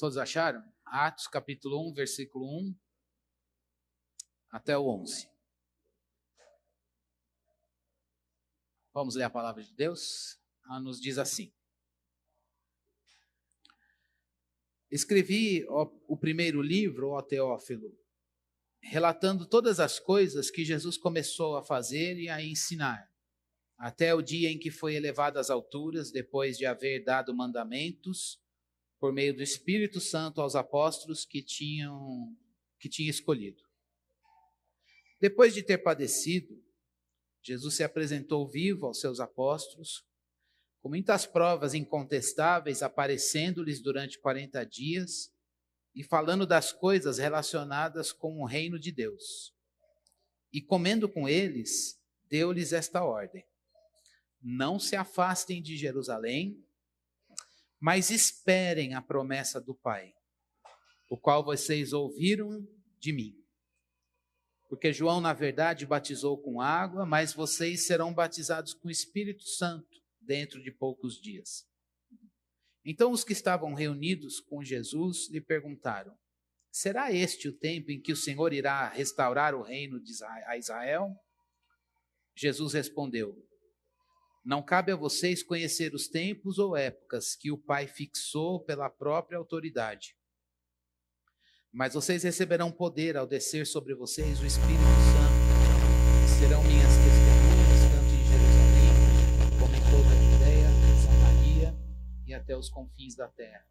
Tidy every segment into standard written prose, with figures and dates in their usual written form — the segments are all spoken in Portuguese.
Todos acharam? Atos capítulo 1, versículo 1 até o 11. Vamos ler a palavra de Deus? Ela nos diz assim: Escrevi o primeiro livro, ó Teófilo, relatando todas as coisas que Jesus começou a fazer e a ensinar, até o dia em que foi elevado às alturas, depois de haver dado mandamentos por meio do Espírito Santo aos apóstolos que tinha escolhido. Depois de ter padecido, Jesus se apresentou vivo aos seus apóstolos, com muitas provas incontestáveis, aparecendo-lhes durante 40 dias e falando das coisas relacionadas com o reino de Deus. E comendo com eles, deu-lhes esta ordem: não se afastem de Jerusalém, mas esperem a promessa do Pai, o qual vocês ouviram de mim. Porque João, na verdade, batizou com água, mas vocês serão batizados com o Espírito Santo dentro de poucos dias. Então os que estavam reunidos com Jesus lhe perguntaram: será este o tempo em que o Senhor irá restaurar o reino a Israel? Jesus respondeu: não cabe a vocês conhecer os tempos ou épocas que o Pai fixou pela própria autoridade. Mas vocês receberão poder ao descer sobre vocês o Espírito Santo, e serão minhas testemunhas, tanto em Jerusalém, como em toda a Judeia, Samaria e até os confins da terra.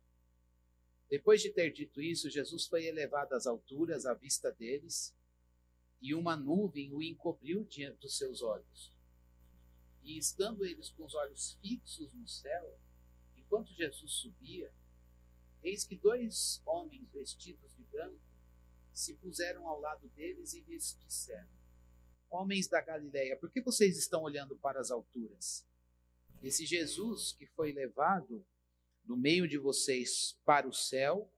Depois de ter dito isso, Jesus foi elevado às alturas à vista deles, e uma nuvem o encobriu diante dos seus olhos. E estando eles com os olhos fixos no céu, enquanto Jesus subia, eis que 2 homens vestidos de branco se puseram ao lado deles e lhes disseram: homens da Galileia, por que vocês estão olhando para as alturas? Esse Jesus que foi levado do meio de vocês para o céu,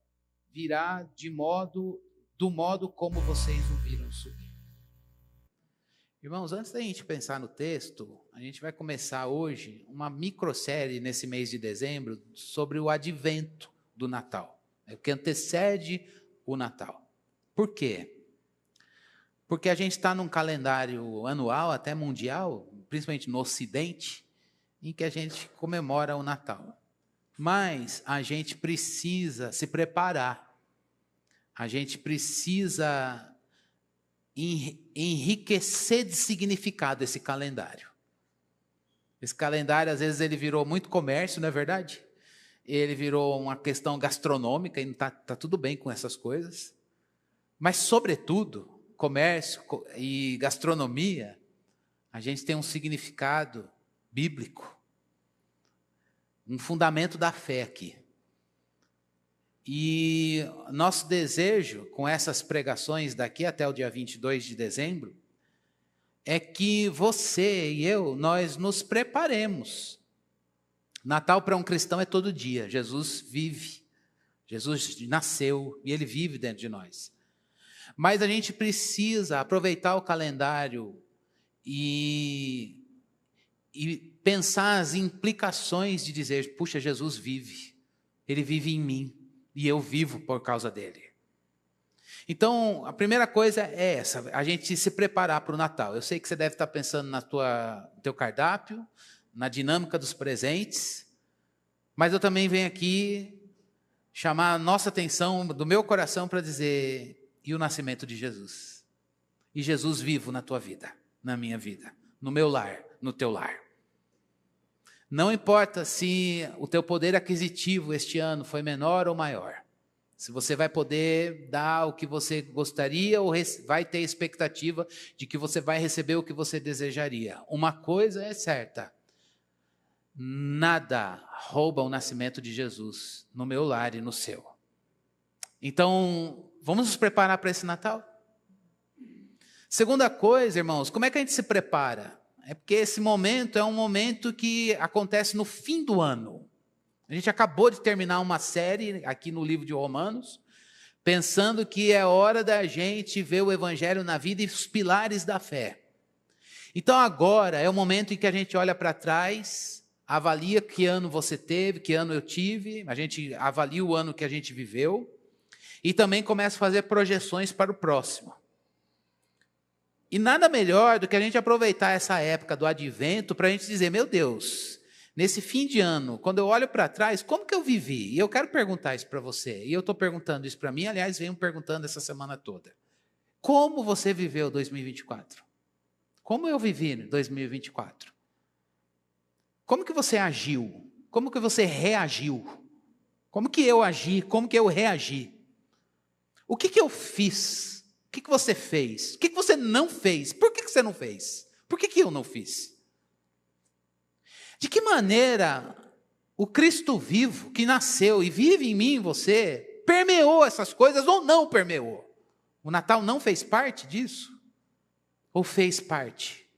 virá do modo como vocês o viram subir. Irmãos, antes da gente pensar no texto, a gente vai começar hoje uma microsérie nesse mês de dezembro sobre o advento do Natal, o que antecede o Natal. Por quê? Porque a gente está num calendário anual, até mundial, principalmente no Ocidente, em que a gente comemora o Natal. Mas a gente precisa se preparar, a gente precisa enriquecer de significado esse calendário. Esse calendário, às vezes, ele virou muito comércio, não é verdade? Ele virou uma questão gastronômica, e está tudo bem com essas coisas. Mas, sobretudo, comércio e gastronomia, a gente tem um significado bíblico, um fundamento da fé aqui. E nosso desejo com essas pregações daqui até o dia 22 de dezembro é que você e eu, nós nos preparemos. Natal para um cristão é todo dia. Jesus vive, Jesus nasceu e Ele vive dentro de nós. Mas a gente precisa aproveitar o calendário e pensar as implicações de dizer: puxa, Jesus vive, Ele vive em mim. E eu vivo por causa dele. Então, a primeira coisa é essa, a gente se preparar para o Natal. Eu sei que você deve estar pensando no teu cardápio, na dinâmica dos presentes, mas eu também venho aqui chamar a nossa atenção, do meu coração, para dizer: e o nascimento de Jesus? E Jesus vivo na tua vida, na minha vida, no meu lar, no teu lar. Não importa se o teu poder aquisitivo este ano foi menor ou maior, se você vai poder dar o que você gostaria ou vai ter expectativa de que você vai receber o que você desejaria. Uma coisa é certa: nada rouba o nascimento de Jesus no meu lar e no seu. Então, vamos nos preparar para esse Natal? Segunda coisa, irmãos, como é que a gente se prepara? É porque esse momento é um momento que acontece no fim do ano. A gente acabou de terminar uma série aqui no livro de Romanos, pensando que é hora da gente ver o Evangelho na vida e os pilares da fé. Então agora é o momento em que a gente olha para trás avalia que ano você teve, que ano eu tive, a gente avalia o ano que a gente viveu, e também começa a fazer projeções para o próximo. E nada melhor do que a gente aproveitar essa época do advento para a gente dizer, meu Deus, nesse fim de ano, quando eu olho para trás, como que eu vivi? E eu quero perguntar isso para você, e eu estou perguntando isso para mim, aliás, venho perguntando essa semana toda. Como você viveu 2024? Como eu vivi 2024? Como que você agiu? Como que você reagiu? Como que eu agi? Como que eu reagi? O que que eu fiz? O que que você fez? O que que você não fez? Por que que você não fez? Por que que eu não fiz? De que maneira o Cristo vivo, que nasceu e vive em mim e em você, permeou essas coisas ou não permeou? O Natal não fez parte disso? Ou fez parte?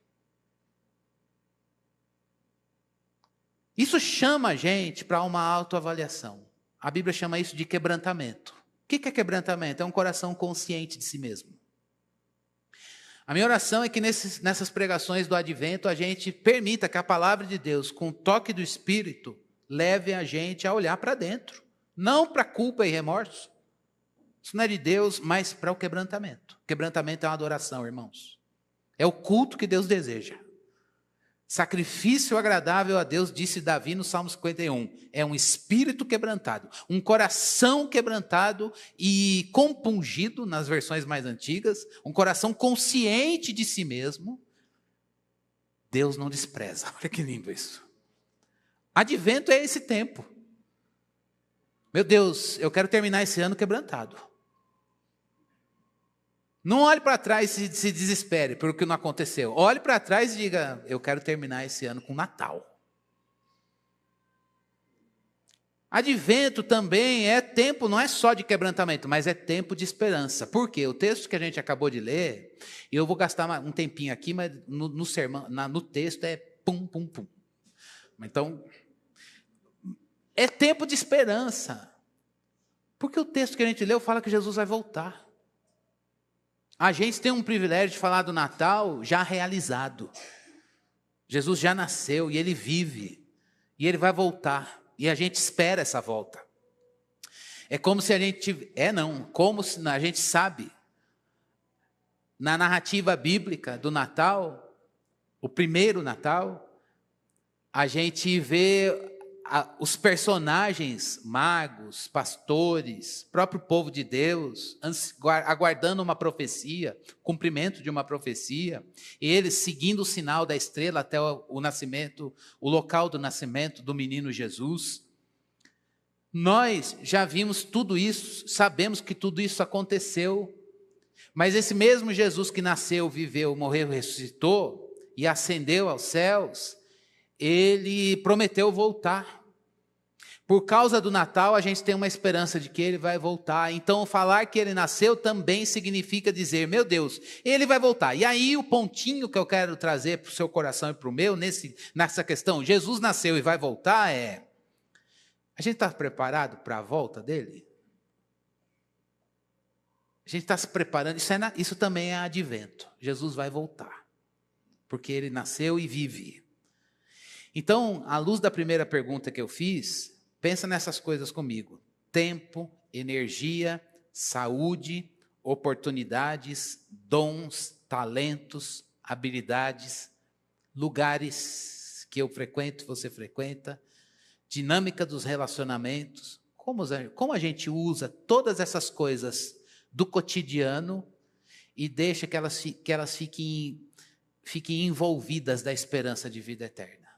Isso chama a gente para uma autoavaliação. A Bíblia chama isso de quebrantamento. O que é quebrantamento? É um coração consciente de si mesmo. A minha oração é que nessas pregações do Advento, a gente permita que a palavra de Deus, com o toque do Espírito, leve a gente a olhar para dentro. Não para culpa e remorso. Isso não é de Deus, mas para o quebrantamento. Quebrantamento é uma adoração, irmãos. É o culto que Deus deseja. Sacrifício agradável a Deus, disse Davi no Salmo 51. É um espírito quebrantado, um coração quebrantado e compungido, nas versões mais antigas, um coração consciente de si mesmo. Deus não despreza. Olha que lindo isso. Advento é esse tempo. Meu Deus, eu quero terminar esse ano quebrantado. Não olhe para trás e se desespere pelo que não aconteceu. Olhe para trás e diga, eu quero terminar esse ano com Natal. Advento também é tempo, não é só de quebrantamento, mas é tempo de esperança. Por quê? O texto que a gente acabou de ler, e eu vou gastar um tempinho aqui, mas no sermão, no texto é pum, pum, pum. Então, é tempo de esperança. Porque o texto que a gente leu fala que Jesus vai voltar. A gente tem um privilégio de falar do Natal já realizado. Jesus já nasceu e Ele vive. E Ele vai voltar. E a gente espera essa volta. É como se a gente... como se a gente sabe. Na narrativa bíblica do Natal, o primeiro Natal, a gente vê os personagens, magos, pastores, próprio povo de Deus, aguardando uma profecia, cumprimento de uma profecia, e eles seguindo o sinal da estrela até o nascimento, o local do nascimento do menino Jesus. Nós já vimos tudo isso, sabemos que tudo isso aconteceu, mas esse mesmo Jesus que nasceu, viveu, morreu, ressuscitou e ascendeu aos céus, Ele prometeu voltar. Por causa do Natal, a gente tem uma esperança de que Ele vai voltar. Então, falar que Ele nasceu também significa dizer, meu Deus, Ele vai voltar. E aí, o pontinho que eu quero trazer para o seu coração e para o meu, nessa questão, Jesus nasceu e vai voltar, a gente está preparado para a volta dEle? A gente está se preparando, isso também é advento. Jesus vai voltar, porque Ele nasceu e vive. Então, à luz da primeira pergunta que eu fiz, pensa nessas coisas comigo. Tempo, energia, saúde, oportunidades, dons, talentos, habilidades, lugares que eu frequento, você frequenta, dinâmica dos relacionamentos. Como a gente usa todas essas coisas do cotidiano e deixa que elas fiquem envolvidas da esperança de vida eterna.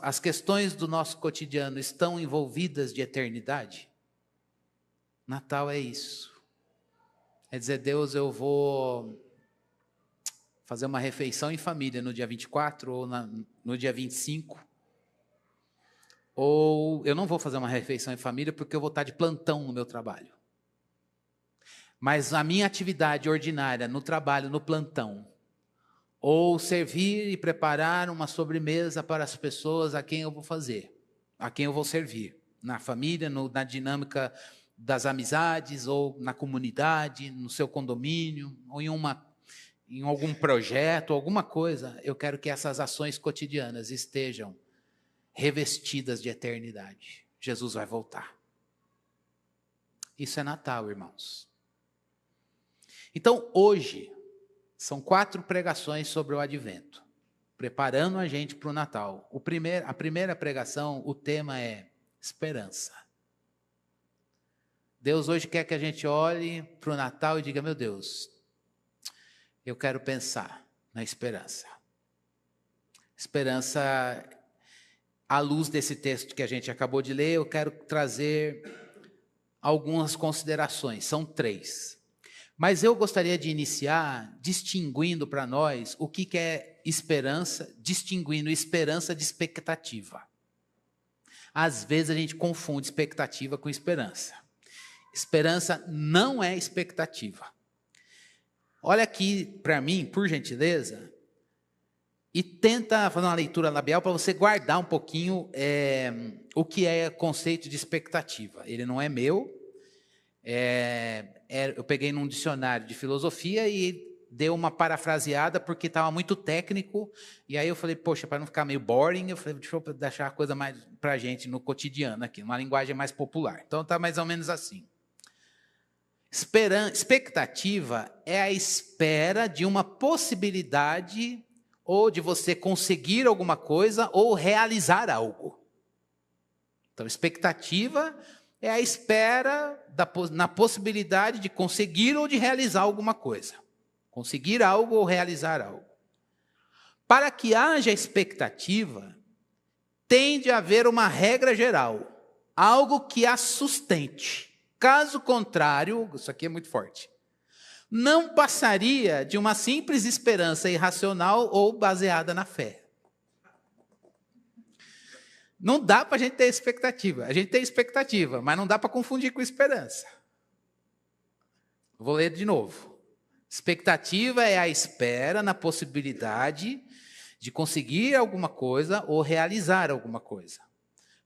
As questões do nosso cotidiano estão envolvidas de eternidade? Natal é isso. É dizer, Deus, eu vou fazer uma refeição em família no dia 24 ou no dia 25. Ou eu não vou fazer uma refeição em família porque eu vou estar de plantão no meu trabalho. Mas a minha atividade ordinária no trabalho, no plantão, ou servir e preparar uma sobremesa para as pessoas a quem eu vou fazer, a quem eu vou servir, na família, na dinâmica das amizades, ou na comunidade, no seu condomínio, ou em em algum projeto, alguma coisa, eu quero que essas ações cotidianas estejam revestidas de eternidade. Jesus vai voltar. Isso é Natal, irmãos. Então, hoje, são 4 pregações sobre o Advento, preparando a gente para o Natal. A primeira pregação, o tema é esperança. Deus hoje quer que a gente olhe para o Natal e diga, meu Deus, eu quero pensar na esperança. Esperança, à luz desse texto que a gente acabou de ler, eu quero trazer algumas considerações, são 3. Mas eu gostaria de iniciar distinguindo para nós o que é esperança, distinguindo esperança de expectativa. Às vezes a gente confunde expectativa com esperança. Esperança não é expectativa. Olha aqui para mim, por gentileza, e tenta fazer uma leitura labial para você guardar um pouquinho o que é conceito de expectativa. Ele não é meu, eu peguei num dicionário de filosofia e deu uma parafraseada porque estava muito técnico, e aí eu falei, poxa, para não ficar meio boring, eu falei, deixa eu deixar a coisa mais para a gente no cotidiano aqui, uma linguagem mais popular. Então está mais ou menos assim. Expectativa é a espera de uma possibilidade ou de você conseguir alguma coisa ou realizar algo. Então, expectativa é a espera na possibilidade de conseguir ou de realizar alguma coisa. Conseguir algo ou realizar algo. Para que haja expectativa, tem de haver uma regra geral, algo que a sustente. Caso contrário, isso aqui é muito forte, não passaria de uma simples esperança irracional ou baseada na fé. Não dá para a gente ter expectativa. A gente tem expectativa, mas não dá para confundir com esperança. Vou ler de novo. Expectativa é a espera na possibilidade de conseguir alguma coisa ou realizar alguma coisa.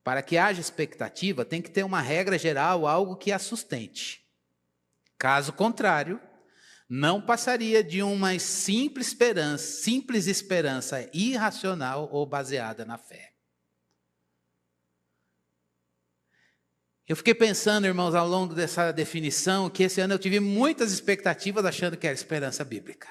Para que haja expectativa, tem que ter uma regra geral, algo que a sustente. Caso contrário, não passaria de uma simples esperança irracional ou baseada na fé. Eu fiquei pensando, irmãos, ao longo dessa definição, que esse ano eu tive muitas expectativas achando que era esperança bíblica.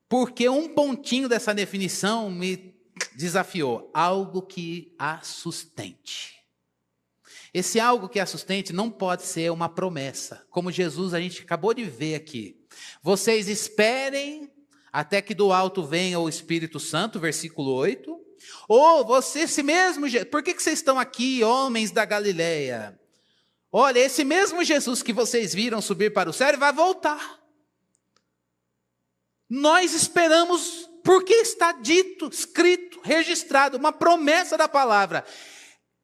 Porque um pontinho dessa definição me desafiou, algo que a sustente. Esse algo que a sustente não pode ser uma promessa, como Jesus a gente acabou de ver aqui. Vocês esperem até que do alto venha o Espírito Santo, versículo 8. Ou você, esse mesmo, por que vocês estão aqui, homens da Galileia? Olha, esse mesmo Jesus que vocês viram subir para o céu, ele vai voltar. Nós esperamos, porque está dito, escrito, registrado, uma promessa da palavra.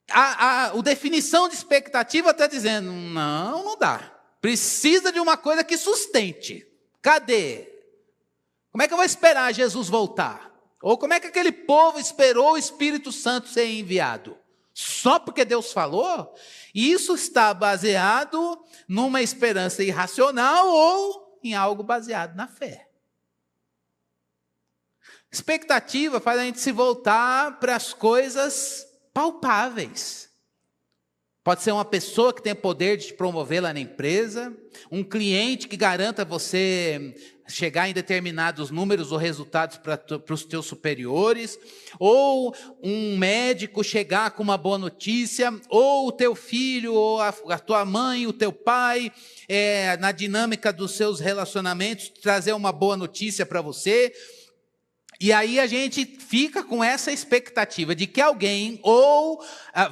A definição de expectativa está dizendo, não dá. Precisa de uma coisa que sustente. Cadê? Como é que eu vou esperar Jesus voltar? Ou como é que aquele povo esperou o Espírito Santo ser enviado? Só porque Deus falou? Isso está baseado numa esperança irracional ou em algo baseado na fé. Expectativa faz a gente se voltar para as coisas palpáveis. Pode ser uma pessoa que tem poder de te promover lá na empresa, um cliente que garanta você chegar em determinados números ou resultados para os teus superiores, ou um médico chegar com uma boa notícia, ou o teu filho, ou a tua mãe, o teu pai, na dinâmica dos seus relacionamentos, trazer uma boa notícia para você. E aí a gente fica com essa expectativa de que alguém ou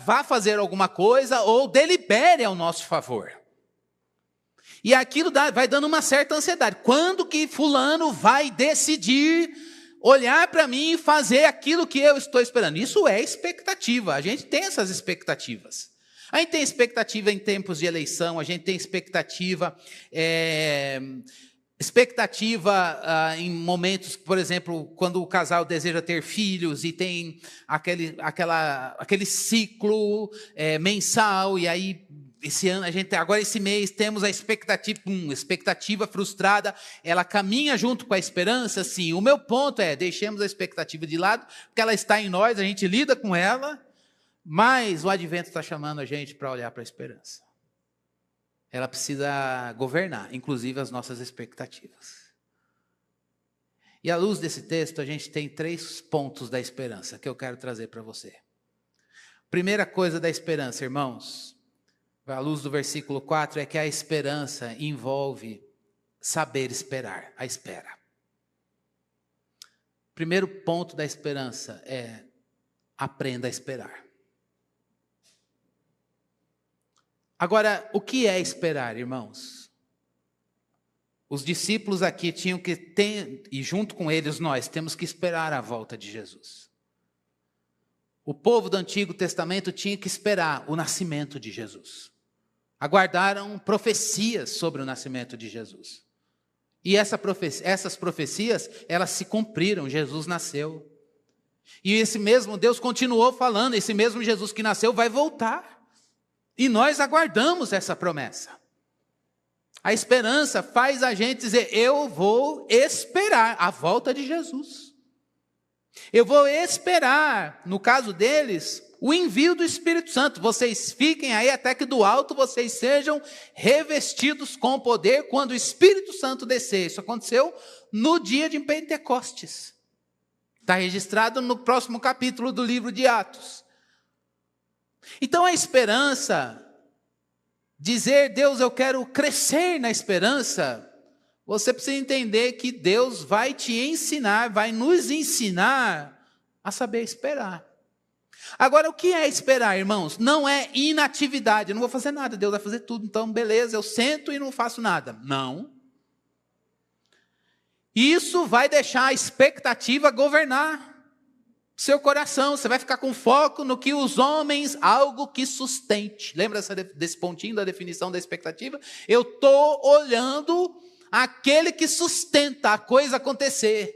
vá fazer alguma coisa ou delibere ao nosso favor. E aquilo vai dando uma certa ansiedade. Quando que fulano vai decidir olhar para mim e fazer aquilo que eu estou esperando? Isso é expectativa. A gente tem essas expectativas. A gente tem expectativa em tempos de eleição, a gente tem expectativa em momentos, por exemplo, quando o casal deseja ter filhos e tem aquele ciclo mensal, e aí esse ano, agora esse mês, temos a expectativa frustrada, ela caminha junto com a esperança, sim. O meu ponto é, deixemos a expectativa de lado, porque ela está em nós, a gente lida com ela, mas o advento está chamando a gente para olhar para a esperança. Ela precisa governar, inclusive as nossas expectativas. E à luz desse texto, a gente tem 3 pontos da esperança que eu quero trazer para você. Primeira coisa da esperança, irmãos, à luz do versículo 4, é que a esperança envolve saber esperar, a espera. Primeiro ponto da esperança é aprenda a esperar. Agora, o que é esperar, irmãos? Os discípulos aqui tinham que ter, e junto com eles nós, temos que esperar a volta de Jesus. O povo do Antigo Testamento tinha que esperar o nascimento de Jesus. Aguardaram profecias sobre o nascimento de Jesus. E essas profecias, elas se cumpriram, Jesus nasceu. E esse mesmo Deus continuou falando, esse mesmo Jesus que nasceu vai voltar. E nós aguardamos essa promessa. A esperança faz a gente dizer, eu vou esperar a volta de Jesus. Eu vou esperar, no caso deles, o envio do Espírito Santo. Vocês fiquem aí até que do alto vocês sejam revestidos com poder quando o Espírito Santo descer. Isso aconteceu no dia de Pentecostes. Está registrado no próximo capítulo do livro de Atos. Então a esperança, dizer, Deus, eu quero crescer na esperança, você precisa entender que Deus vai te ensinar, vai nos ensinar a saber esperar. Agora, o que é esperar, irmãos? Não é inatividade, eu não vou fazer nada, Deus vai fazer tudo, então beleza, eu sento e não faço nada. Não. Isso vai deixar a expectativa governar seu coração, você vai ficar com foco no que os homens, algo que sustente. Lembra desse pontinho da definição da expectativa? Eu estou olhando aquele que sustenta a coisa acontecer.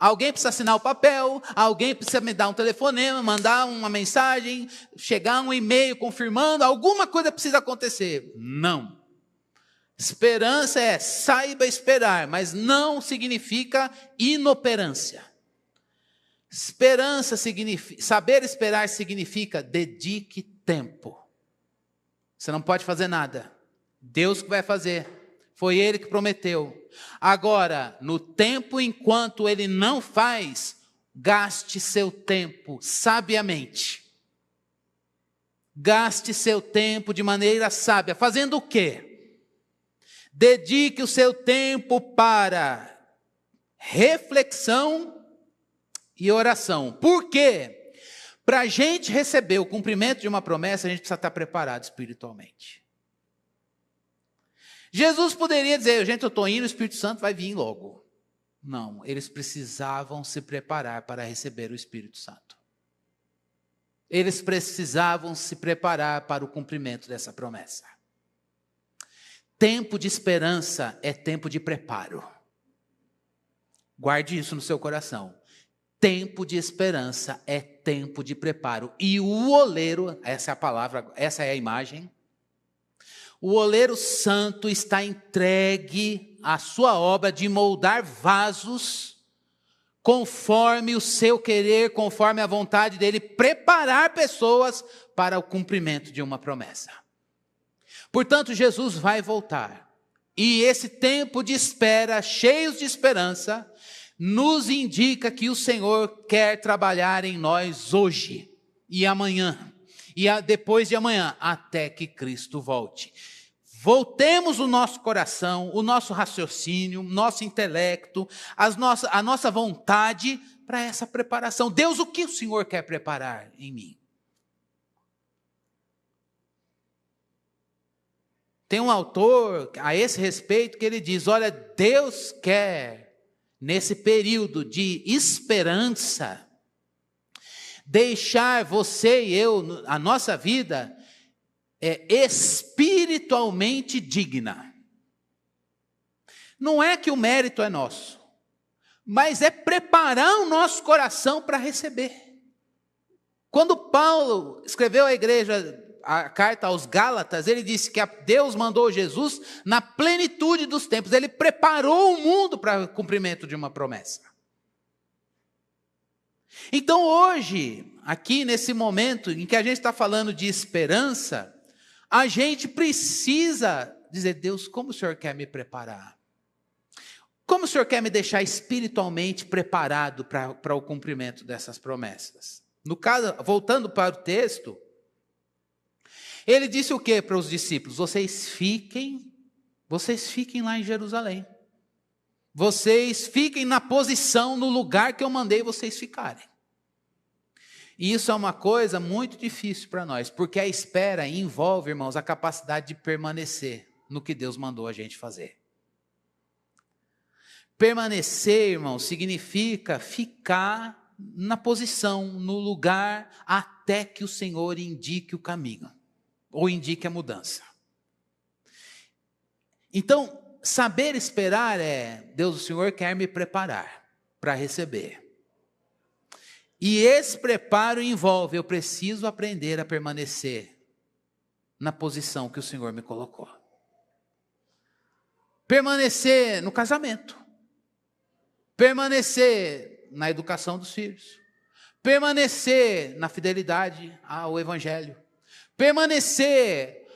Alguém precisa assinar o papel, alguém precisa me dar um telefonema, mandar uma mensagem, chegar um e-mail confirmando, alguma coisa precisa acontecer. Não. Esperança é saiba esperar, mas não significa inoperância. Esperança significa, saber esperar significa dedique tempo. Você não pode fazer nada. Deus que vai fazer. Foi Ele que prometeu. Agora, no tempo enquanto Ele não faz, gaste seu tempo sabiamente. Gaste seu tempo de maneira sábia. Fazendo o quê? Dedique o seu tempo para reflexão e oração. Por quê? Para a gente receber o cumprimento de uma promessa, a gente precisa estar preparado espiritualmente. Jesus poderia dizer, gente, eu estou indo, o Espírito Santo vai vir logo. Não, eles precisavam se preparar para receber o Espírito Santo. Eles precisavam se preparar para o cumprimento dessa promessa. Tempo de esperança é tempo de preparo. Guarde isso no seu coração. Tempo de esperança é tempo de preparo. E o oleiro, essa é a palavra, essa é a imagem. O oleiro santo está entregue à sua obra de moldar vasos conforme o seu querer, conforme a vontade dele, preparar pessoas para o cumprimento de uma promessa. Portanto, Jesus vai voltar. E esse tempo de espera, cheios de esperança, nos indica que o Senhor quer trabalhar em nós hoje e amanhã, e depois de amanhã, até que Cristo volte. Voltemos o nosso coração, o nosso raciocínio, o nosso intelecto, a nossa vontade para essa preparação. Deus, o que o Senhor quer preparar em mim? Tem um autor a esse respeito que ele diz, olha, Deus quer, nesse período de esperança, deixar você e eu, a nossa vida, espiritualmente digna. Não é que o mérito é nosso, mas é preparar o nosso coração para receber. Quando Paulo escreveu à igreja a carta aos Gálatas, ele disse que Deus mandou Jesus na plenitude dos tempos. Ele preparou o mundo para o cumprimento de uma promessa. Então hoje, aqui nesse momento em que a gente está falando de esperança, a gente precisa dizer: Deus, como o Senhor quer me preparar? Como o Senhor quer me deixar espiritualmente preparado para o cumprimento dessas promessas? No caso, voltando para o texto, ele disse o que para os discípulos? Vocês fiquem lá em Jerusalém. Vocês fiquem na posição, no lugar que eu mandei vocês ficarem. E isso é uma coisa muito difícil para nós, porque a espera envolve, irmãos, a capacidade de permanecer no que Deus mandou a gente fazer. Permanecer, irmãos, significa ficar na posição, no lugar, até que o Senhor indique o caminho, ou indique a mudança. Então, saber esperar Deus, o Senhor quer me preparar para receber. E esse preparo envolve, eu preciso aprender a permanecer na posição que o Senhor me colocou. Permanecer no casamento. Permanecer na educação dos filhos. Permanecer na fidelidade ao Evangelho. Permanecer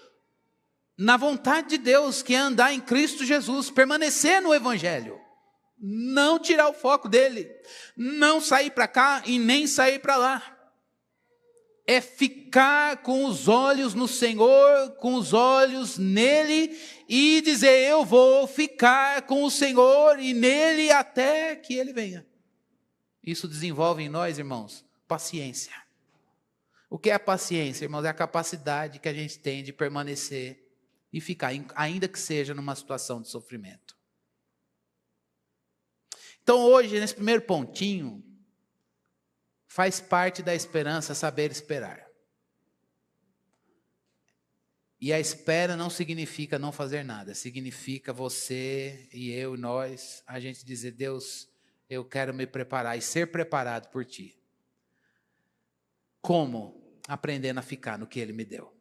na vontade de Deus, que é andar em Cristo Jesus. Permanecer no Evangelho. Não tirar o foco dele, não sair para cá e nem sair para lá. É ficar com os olhos no Senhor, com os olhos nele e dizer: eu vou ficar com o Senhor e nele até que ele venha. Isso desenvolve em nós, irmãos, paciência. O que é a paciência, irmãos? É a capacidade que a gente tem de permanecer e ficar, ainda que seja numa situação de sofrimento. Então hoje, nesse primeiro pontinho, faz parte da esperança saber esperar. E a espera não significa não fazer nada, significa você e eu, nós, a gente dizer: Deus, eu quero me preparar e ser preparado por Ti. Como? Aprendendo a ficar no que Ele me deu.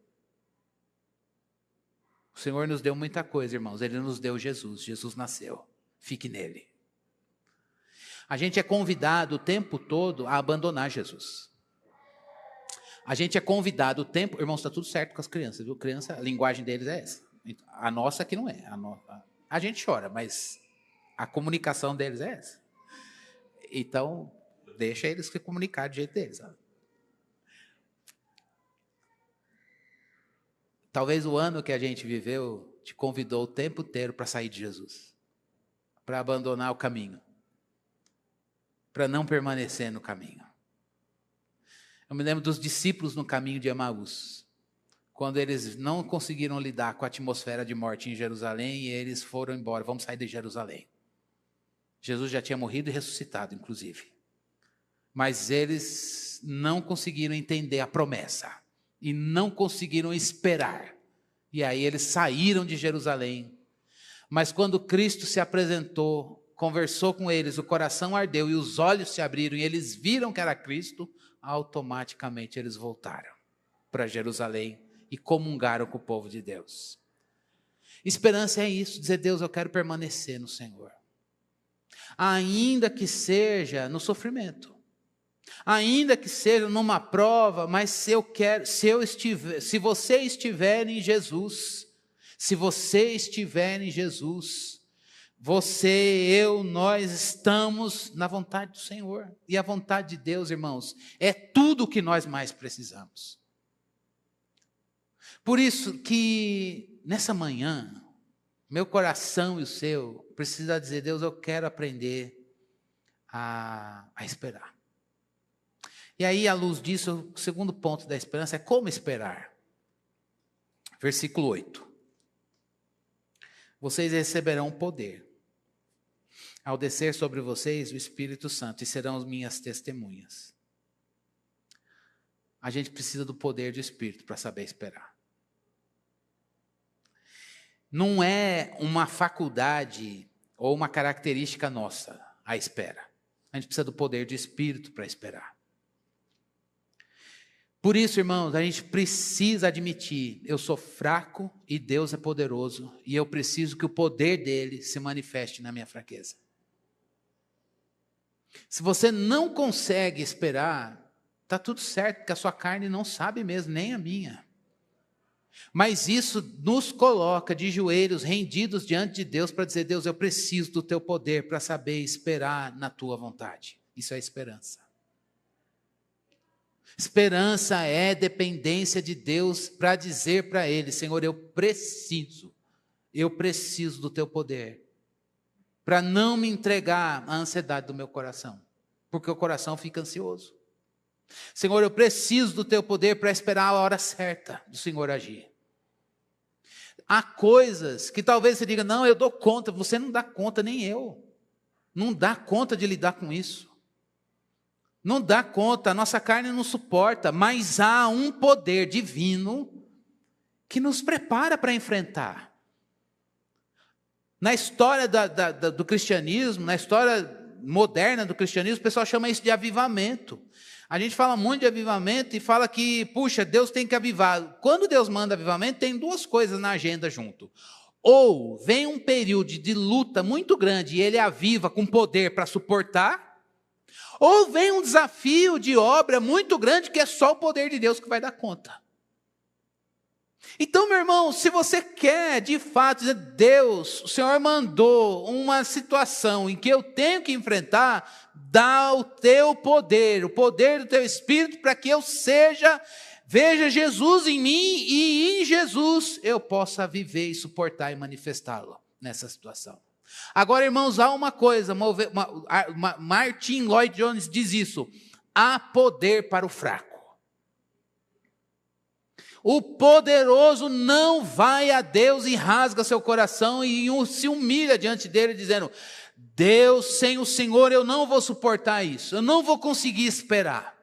O Senhor nos deu muita coisa, irmãos, Ele nos deu Jesus, Jesus nasceu, fique nele. A gente é convidado o tempo todo a abandonar Jesus. A gente é convidado o tempo... Irmãos, está tudo certo com as crianças, viu? Criança, a linguagem deles é essa. A nossa que não é. A gente chora, mas a comunicação deles é essa. Então, deixa eles se comunicar do jeito deles. Sabe? Talvez o ano que a gente viveu te convidou o tempo inteiro para sair de Jesus. Para abandonar o caminho. Para não permanecer no caminho. Eu me lembro dos discípulos no caminho de Emaús, quando eles não conseguiram lidar com a atmosfera de morte em Jerusalém, e eles foram embora: vamos sair de Jerusalém. Jesus já tinha morrido e ressuscitado, inclusive. Mas eles não conseguiram entender a promessa, e não conseguiram esperar. E aí eles saíram de Jerusalém. Mas quando Cristo se apresentou, conversou com eles, o coração ardeu e os olhos se abriram e eles viram que era Cristo, automaticamente eles voltaram para Jerusalém e comungaram com o povo de Deus. Esperança é isso, dizer: Deus, eu quero permanecer no Senhor. Ainda que seja no sofrimento, ainda que seja numa prova, mas se você estiver em Jesus, se você estiver em Jesus, você, eu, nós estamos na vontade do Senhor. E a vontade de Deus, irmãos, é tudo o que nós mais precisamos. Por isso que nessa manhã, meu coração e o seu precisa dizer: Deus, eu quero aprender a esperar. E aí, à luz disso, o segundo ponto da esperança é como esperar. Versículo 8. Vocês receberão poder ao descer sobre vocês o Espírito Santo, e serão as minhas testemunhas. A gente precisa do poder do Espírito para saber esperar. Não é uma faculdade ou uma característica nossa a espera. A gente precisa do poder do Espírito para esperar. Por isso, irmãos, a gente precisa admitir, eu sou fraco e Deus é poderoso, e eu preciso que o poder dele se manifeste na minha fraqueza. Se você não consegue esperar, está tudo certo, porque a sua carne não sabe mesmo, nem a minha. Mas isso nos coloca de joelhos rendidos diante de Deus para dizer: Deus, eu preciso do teu poder para saber esperar na tua vontade. Isso é esperança. Esperança é dependência de Deus para dizer para Ele: Senhor, eu preciso do teu poder, para não me entregar à ansiedade do meu coração, porque o coração fica ansioso. Senhor, eu preciso do teu poder para esperar a hora certa do Senhor agir. Há coisas que talvez você diga: não, eu dou conta. Você não dá conta, nem eu. Não dá conta de lidar com isso. Não dá conta, a nossa carne não suporta, mas há um poder divino que nos prepara para enfrentar. Na história do cristianismo, na história moderna do cristianismo, o pessoal chama isso de avivamento. A gente fala muito de avivamento e fala que, puxa, Deus tem que avivar. Quando Deus manda avivamento, tem duas coisas na agenda junto. Ou vem um período de luta muito grande e ele aviva com poder para suportar, ou vem um desafio de obra muito grande que é só o poder de Deus que vai dar conta. Então, meu irmão, se você quer de fato dizer: Deus, o Senhor mandou uma situação em que eu tenho que enfrentar, dá o teu poder, o poder do teu Espírito, para que eu veja Jesus em mim e em Jesus eu possa viver e suportar e manifestá-lo nessa situação. Agora, irmãos, há uma coisa, Martin Lloyd Jones diz isso: há poder para o fraco. O poderoso não vai a Deus e rasga seu coração e se humilha diante dele, dizendo: Deus, sem o Senhor eu não vou suportar isso, eu não vou conseguir esperar.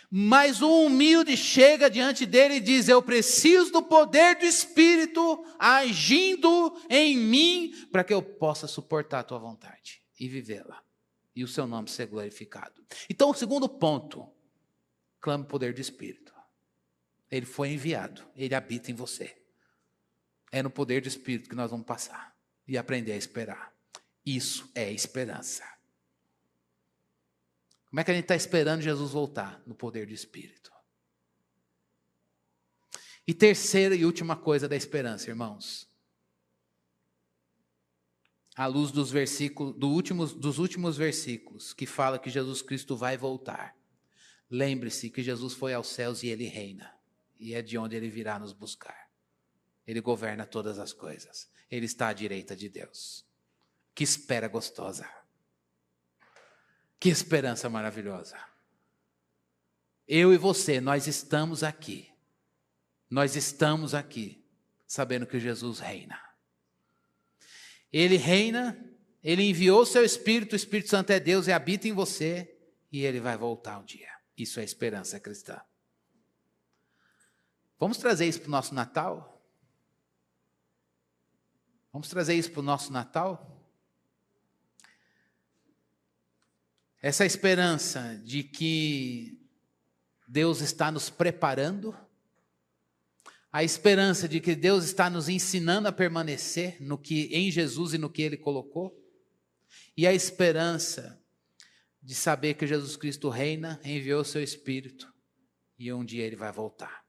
Mas o humilde chega diante dele e diz: eu preciso do poder do Espírito agindo em mim, para que eu possa suportar a tua vontade e vivê-la, e o seu nome ser glorificado. Então, o segundo ponto, clame o poder do Espírito. Ele foi enviado, ele habita em você. É no poder do Espírito que nós vamos passar e aprender a esperar. Isso é esperança. Como é que a gente está esperando Jesus voltar? No poder do Espírito. E terceira e última coisa da esperança, irmãos. À luz dos últimos versículos, que fala que Jesus Cristo vai voltar. Lembre-se que Jesus foi aos céus e ele reina. E é de onde ele virá nos buscar. Ele governa todas as coisas. Ele está à direita de Deus. Que espera gostosa. Que esperança maravilhosa. Eu e você, nós estamos aqui. Nós estamos aqui, sabendo que Jesus reina. Ele reina, ele enviou o seu Espírito, o Espírito Santo é Deus e habita em você, e ele vai voltar um dia. Isso é esperança cristã. Vamos trazer isso para o nosso Natal? Vamos trazer isso para o nosso Natal? Essa esperança de que Deus está nos preparando, a esperança de que Deus está nos ensinando a permanecer em Jesus e no que Ele colocou, e a esperança de saber que Jesus Cristo reina, enviou o seu Espírito, e um dia Ele vai voltar.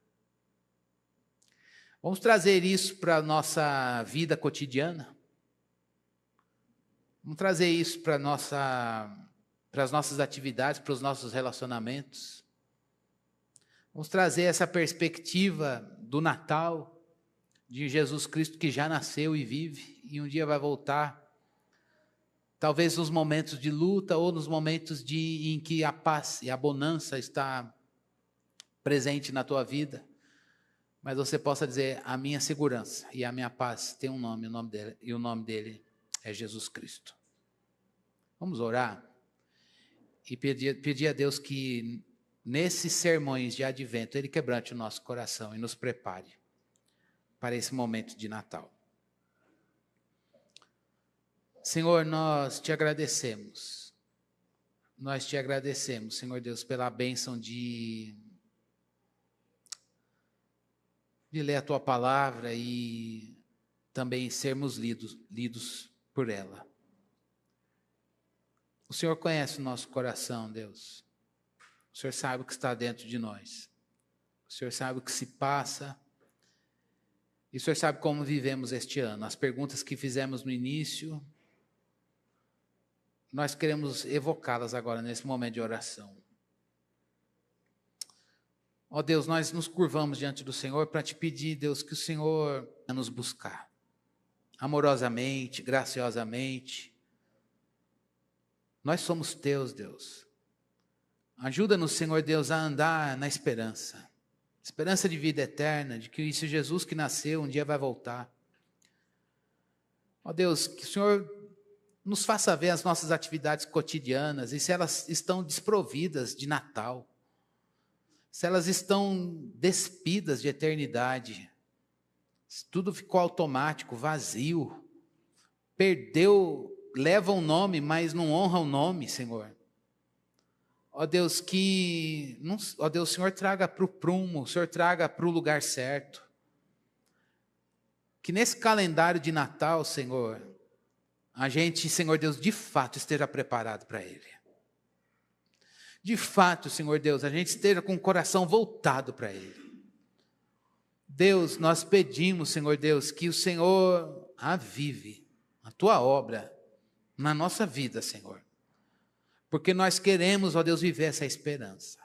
Vamos trazer isso para a nossa vida cotidiana? Vamos trazer isso para as nossas atividades, para os nossos relacionamentos? Vamos trazer essa perspectiva do Natal, de Jesus Cristo que já nasceu e vive, e um dia vai voltar. Talvez nos momentos de luta ou nos momentos em que a paz e a bonança está presente na tua vida. Mas você possa dizer: a minha segurança e a minha paz tem um nome, e o nome dele é Jesus Cristo. Vamos orar e pedir a Deus que nesses sermões de advento Ele quebrante o nosso coração e nos prepare para esse momento de Natal. Senhor, nós te agradecemos. Nós te agradecemos, Senhor Deus, pela bênção de de ler a tua palavra e também sermos lidos por ela. O Senhor conhece o nosso coração, Deus. O Senhor sabe o que está dentro de nós. O Senhor sabe o que se passa. E o Senhor sabe como vivemos este ano. As perguntas que fizemos no início, nós queremos evocá-las agora nesse momento de oração. Ó Deus, nós nos curvamos diante do Senhor para te pedir, Deus, que o Senhor venha nos buscar. Amorosamente, graciosamente. Nós somos teus, Deus. Ajuda-nos, Senhor Deus, a andar na esperança. Esperança de vida eterna, de que esse Jesus que nasceu um dia vai voltar. Ó Deus, que o Senhor nos faça ver as nossas atividades cotidianas e se elas estão desprovidas de Natal. Se elas estão despidas de eternidade. Se tudo ficou automático, vazio. Perdeu, leva um nome, mas não honra o nome, Senhor. Ó Deus, o Senhor traga para o prumo, o Senhor traga para o lugar certo. Que nesse calendário de Natal, Senhor, a gente, Senhor Deus, de fato esteja preparado para ele. De fato, Senhor Deus, a gente esteja com o coração voltado para ele. Deus, nós pedimos, Senhor Deus, que o Senhor avive a tua obra na nossa vida, Senhor. Porque nós queremos, ó Deus, viver essa esperança.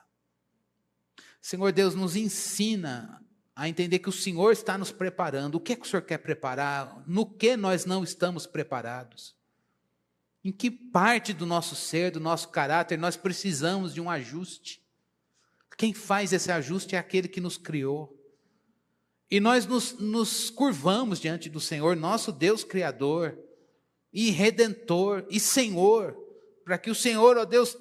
Senhor Deus, nos ensina a entender que o Senhor está nos preparando. O que é que o Senhor quer preparar? No que nós não estamos preparados? Em que parte do nosso ser, do nosso caráter, nós precisamos de um ajuste? Quem faz esse ajuste é aquele que nos criou. E nós nos curvamos diante do Senhor, nosso Deus Criador, e Redentor, e Senhor, para que o Senhor, ó Deus,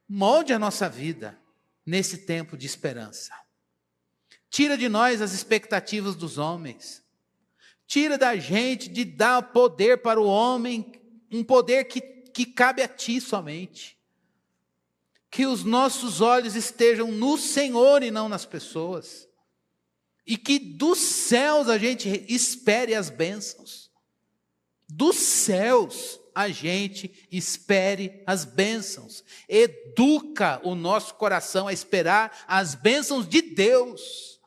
molde a nossa vida nesse tempo de esperança. Tira de nós as expectativas dos homens. Tira da gente de dar poder para o homem, um poder que cabe a ti somente. Que os nossos olhos estejam no Senhor e não nas pessoas. E que dos céus a gente espere as bênçãos. Dos céus a gente espere as bênçãos. Educa o nosso coração a esperar as bênçãos de Deus.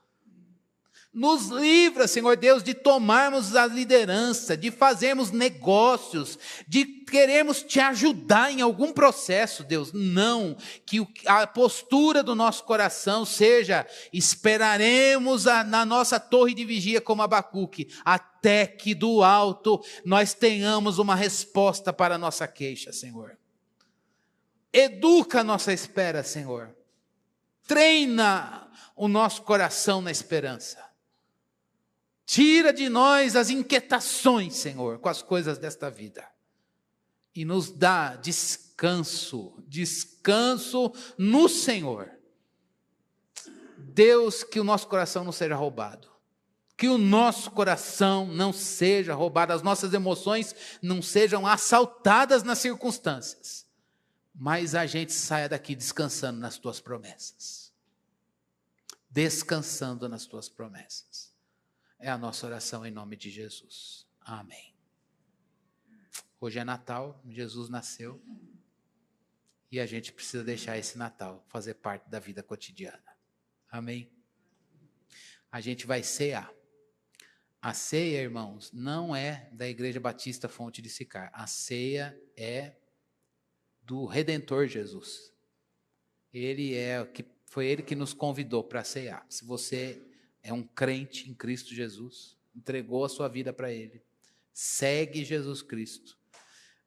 Nos livra, Senhor Deus, de tomarmos a liderança, de fazermos negócios, de querermos te ajudar em algum processo, Deus. Não, que a postura do nosso coração seja, esperaremos na nossa torre de vigia como Abacuque, até que do alto nós tenhamos uma resposta para a nossa queixa, Senhor. Educa a nossa espera, Senhor. Treina o nosso coração na esperança. Tira de nós as inquietações, Senhor, com as coisas desta vida. E nos dá descanso no Senhor. Deus, que o nosso coração não seja roubado. Que o nosso coração não seja roubado, as nossas emoções não sejam assaltadas nas circunstâncias. Mas a gente saia daqui descansando nas tuas promessas. Descansando nas tuas promessas. É a nossa oração em nome de Jesus. Amém. Hoje é Natal, Jesus nasceu. E a gente precisa deixar esse Natal fazer parte da vida cotidiana. Amém? A gente vai cear. A ceia, irmãos, não é da Igreja Batista Fonte de Sicar. A ceia é do Redentor Jesus. Foi Ele que nos convidou para cear. Se você é um crente em Cristo Jesus, entregou a sua vida para Ele, segue Jesus Cristo,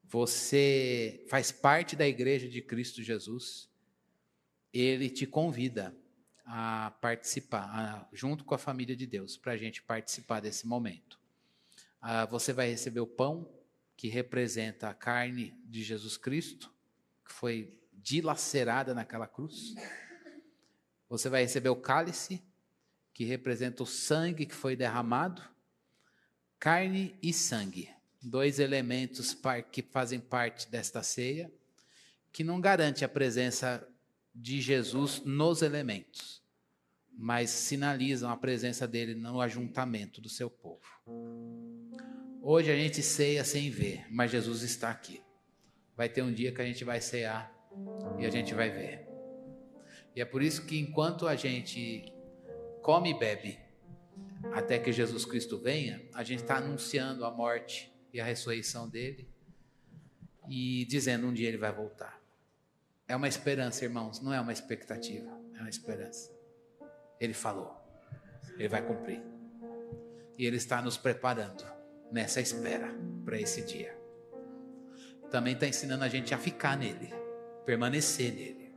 você faz parte da igreja de Cristo Jesus, Ele te convida a participar, junto com a família de Deus, para a gente participar desse momento. Você vai receber o pão, que representa a carne de Jesus Cristo, que foi dilacerada naquela cruz. Você vai receber o cálice, que representa o sangue que foi derramado. Carne e sangue, 2 elementos que fazem parte desta ceia, que não garante a presença de Jesus nos elementos, mas sinalizam a presença dele no ajuntamento do seu povo. Hoje a gente ceia sem ver, mas Jesus está aqui. Vai ter um dia que a gente vai cear e a gente vai ver. E é por isso que enquanto a gente come e bebe, até que Jesus Cristo venha, a gente está anunciando a morte e a ressurreição dele e dizendo um dia ele vai voltar. É uma esperança, irmãos, não é uma expectativa, é uma esperança. Ele falou, ele vai cumprir. E ele está nos preparando nessa espera para esse dia. Também está ensinando a gente a ficar nele, permanecer nele.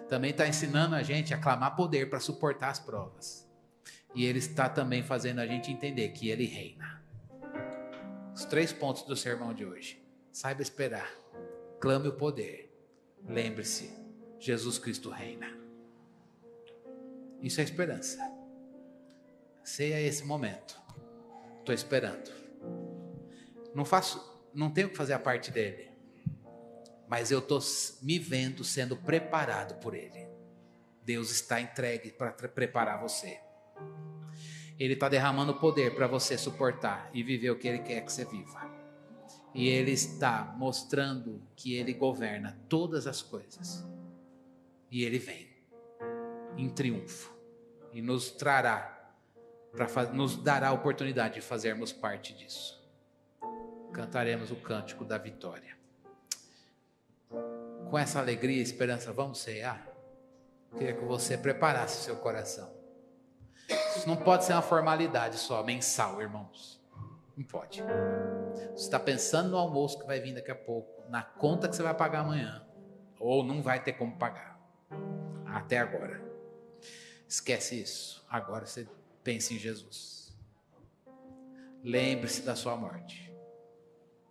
Também está ensinando a gente a clamar poder para suportar as provas. E ele está também fazendo a gente entender que ele reina. Os 3 pontos do sermão de hoje. Saiba esperar, clame o poder. Lembre-se, Jesus Cristo reina. Isso é esperança. Ceia esse momento. Estou esperando. Não tenho que fazer a parte dele. Mas eu estou me vendo sendo preparado por ele. Deus está entregue para preparar você. Ele está derramando poder para você suportar e viver o que ele quer que você viva. E ele está mostrando que ele governa todas as coisas. E ele vem em triunfo e nos dará a oportunidade de fazermos parte disso. Cantaremos o cântico da vitória. Com essa alegria e esperança, vamos cear? Queria que você preparasse seu coração. Isso não pode ser uma formalidade só, mensal, irmãos. Não pode. Você está pensando no almoço que vai vir daqui a pouco, na conta que você vai pagar amanhã, ou não vai ter como pagar. Até agora. Esquece isso. Agora você pense em Jesus. Lembre-se da sua morte.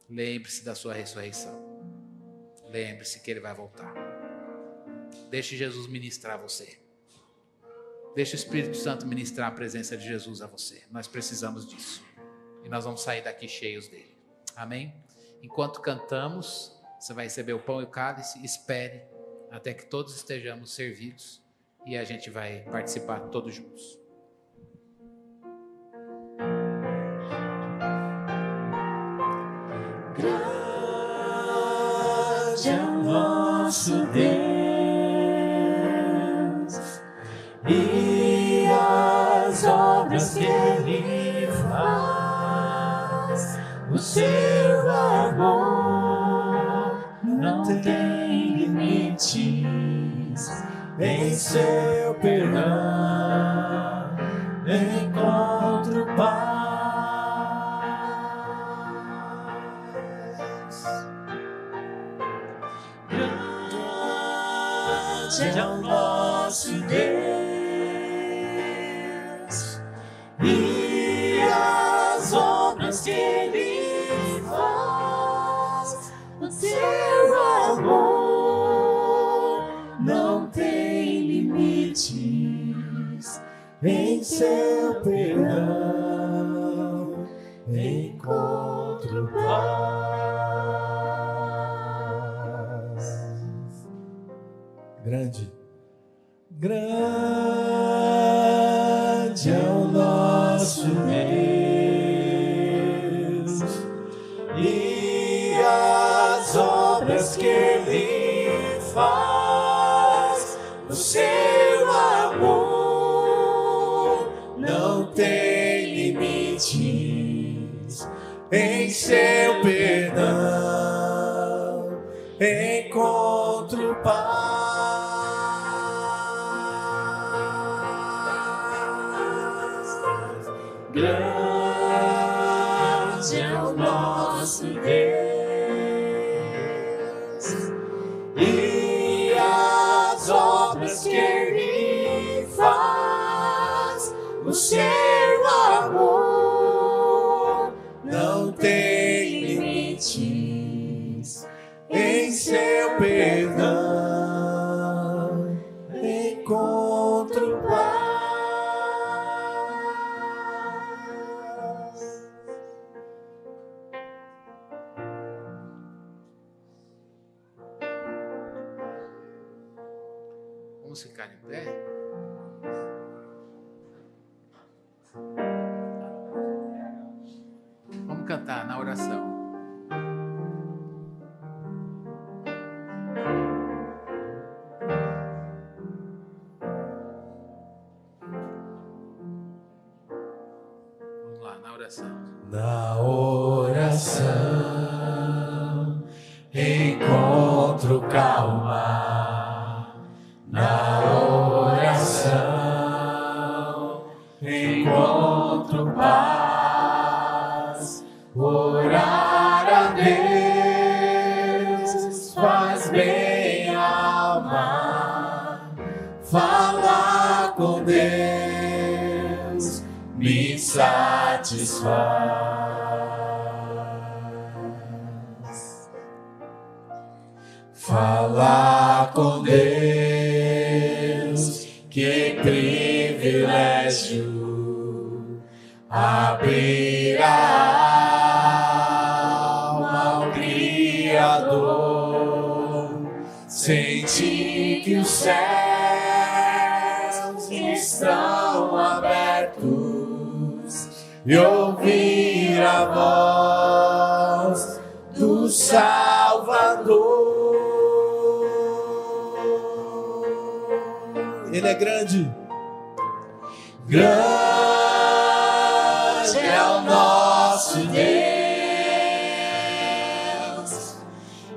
Lembre-se da sua ressurreição. Lembre-se que ele vai voltar. Deixe Jesus ministrar você. Deixe o Espírito Santo ministrar a presença de Jesus a você. Nós precisamos disso. E nós vamos sair daqui cheios dele. Amém? Enquanto cantamos, você vai receber o pão e o cálice. Espere até que todos estejamos servidos. E a gente vai participar todos juntos. Grande é o nosso Deus, e as obras que Ele faz, o seu amor não tem limites, em seu perdão encontro paz. Grande é o nosso Deus, e as obras que Ele faz, o seu amor não tem limites, em seu perdão encontro paz. Grande é o nosso Deus, e as obras que Ele faz, o seu amor não tem limites, em seu perdão encontro paz. Grande é o nosso Deus, e as obras que Ele faz, o seu amor não tem limites, em seu perdão encontro paz. Vamos ficar em pé? cantar na oração. Vamos lá, na oração. Na oração encontro calma. Na oração encontro paz. Orar a Deus faz bem à alma. Falar com Deus me satisfaz. Falar com Deus, que privilégio. Abrir a alma ao Criador. Sentir que os céus estão abertos e ouvir a voz do Salvador. Ele é grande. Grande é o nosso Deus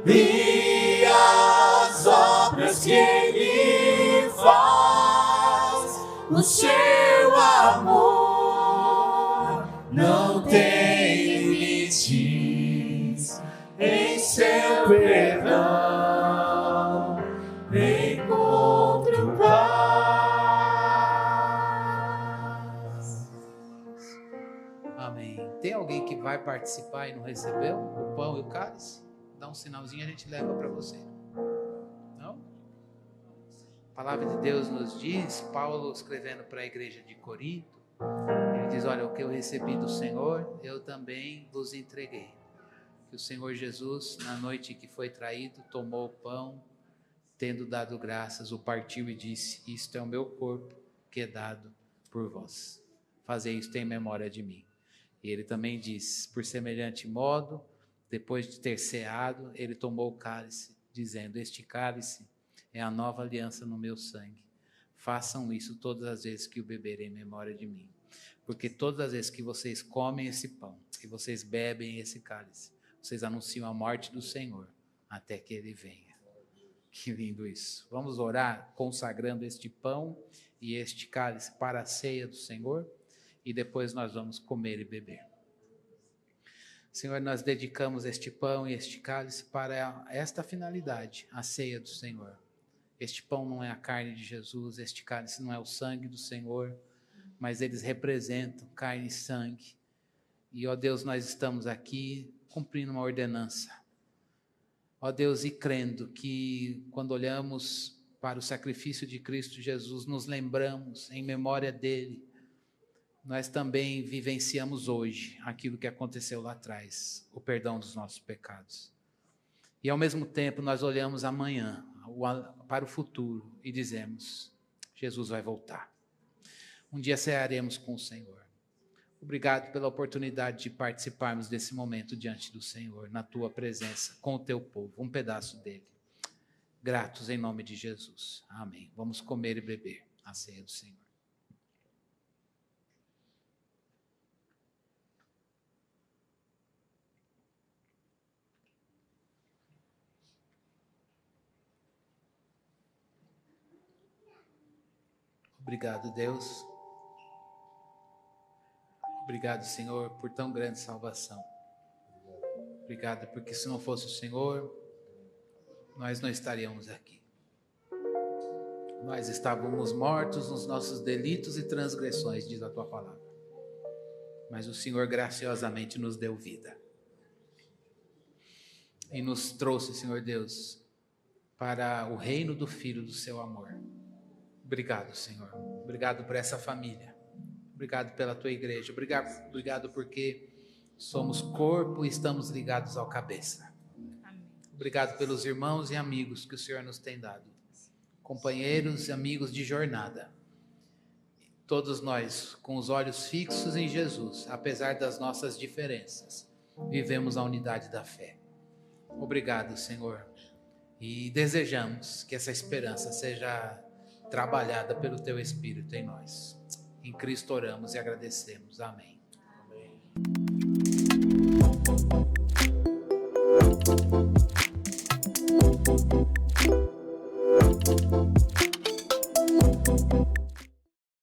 e as obras que Ele faz. O seu amor não tem limites. Em seu perdão encontro paz. Amém. Tem alguém que vai participar e não recebeu o pão e o cálice? Dá um sinalzinho, a gente leva para você. Não? A palavra de Deus nos diz, Paulo escrevendo para a igreja de Corinto, ele diz, olha, o que eu recebi do Senhor, eu também vos entreguei. Que o Senhor Jesus, na noite que foi traído, tomou o pão, tendo dado graças, o partiu e disse, isto é o meu corpo que é dado por vós. Fazei isto em memória de mim. E ele também diz, por semelhante modo, depois de ter ceado, ele tomou o cálice, dizendo, este cálice é a nova aliança no meu sangue. Façam isso todas as vezes que o beberem em memória de mim. Porque todas as vezes que vocês comem esse pão, e vocês bebem esse cálice, vocês anunciam a morte do Senhor, até que Ele venha. Que lindo isso. Vamos orar consagrando este pão e este cálice para a ceia do Senhor, e depois nós vamos comer e beber. Senhor, nós dedicamos este pão e este cálice para esta finalidade, a ceia do Senhor. Este pão não é a carne de Jesus, este cálice não é o sangue do Senhor, mas eles representam carne e sangue. E, ó Deus, nós estamos aqui cumprindo uma ordenança. Ó Deus, e crendo que quando olhamos para o sacrifício de Cristo Jesus, nos lembramos em memória dele, nós também vivenciamos hoje aquilo que aconteceu lá atrás, o perdão dos nossos pecados. E ao mesmo tempo nós olhamos amanhã, para o futuro, e dizemos, Jesus vai voltar. Um dia cearemos com o Senhor. Obrigado pela oportunidade de participarmos desse momento diante do Senhor, na tua presença, com o teu povo, um pedaço dele. Gratos em nome de Jesus. Amém. Vamos comer e beber a ceia do Senhor. Obrigado, Deus. Obrigado, Senhor, por tão grande salvação. Obrigado, porque se não fosse o Senhor, nós não estaríamos aqui. Nós estávamos mortos nos nossos delitos e transgressões, diz a tua palavra. Mas o Senhor graciosamente nos deu vida. E nos trouxe, Senhor Deus, para o reino do Filho do seu amor. Obrigado, Senhor. Obrigado por essa família. Obrigado pela tua igreja. Obrigado porque somos corpo e estamos ligados ao cabeça. Amém. Obrigado pelos irmãos e amigos que o Senhor nos tem dado. Companheiros e amigos de jornada. Todos nós com os olhos fixos em Jesus, apesar das nossas diferenças. vivemos a unidade da fé. Obrigado, Senhor. E desejamos que essa esperança seja trabalhada pelo Teu Espírito em nós. Em Cristo oramos e agradecemos. Amém. Amém.